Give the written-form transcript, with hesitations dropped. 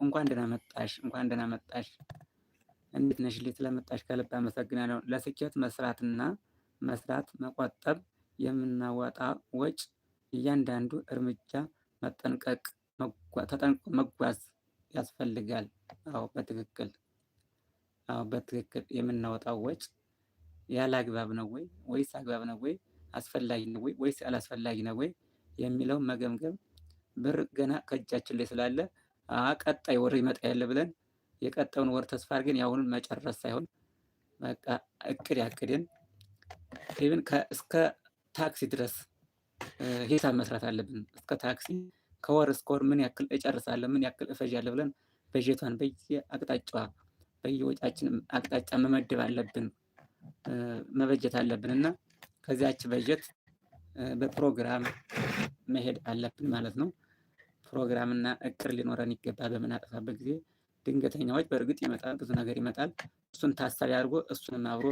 እንኳን ደህና መጣሽ፣ እንኳን ደህና መጣሽ። እንዴት ነሽልኝ? ስለመጣሽ ከልብ አመሰግናለሁ። ለስኬት መስራት መቆጠብ የምናወጣ ወጭ እያንዳንዱ እርምጃ ተጠንቅቆ መጓዝ ያስፈልጋል። አዎ በትክክል የምናወጣው ወጭ ያላግባብ ነው ወይስ አግባብ ነው ወይ? አስፈላጊ ነው ወይስ አላስፈላጊ ነው ወይ? የሚለውን መገምገም ብር ገና ከእጃችን ላይ ስላለ ቀጣይ ወር ይመጣ ያለ ብለን የቀጣዩን ወር ተስፋ አድርገን ያሁኑን መጨረስ ሳይሆን በቃ እቅድ አቅደን ኢቭን እስከ ታክሲ ድረስ ሂሳብ መስራት አለብን። እስከ ታክሲ ከወር እስከ ወር ምን ያክል እጨርሳለሁ፣ ምን ያክል እፈጃለሁ ብለን በጀቷን በየአቅጣጫዋ በየወጫችን አቅጣጫ መመደብ አለብን፣ መበጀት አለብን እና ከዚያች በጀት በፕሮግራም መሄድ አለብን ማለት ነው። ፕሮግራም እና እቅድ ሊኖረን ይገባል። በምናጠፋበት ጊዜ ድንገተኛዎች በእርግጥ ይመጣል፣ ብዙ ነገር ይመጣል። እሱን ታሳቢ አድርጎ እሱንም አብሮ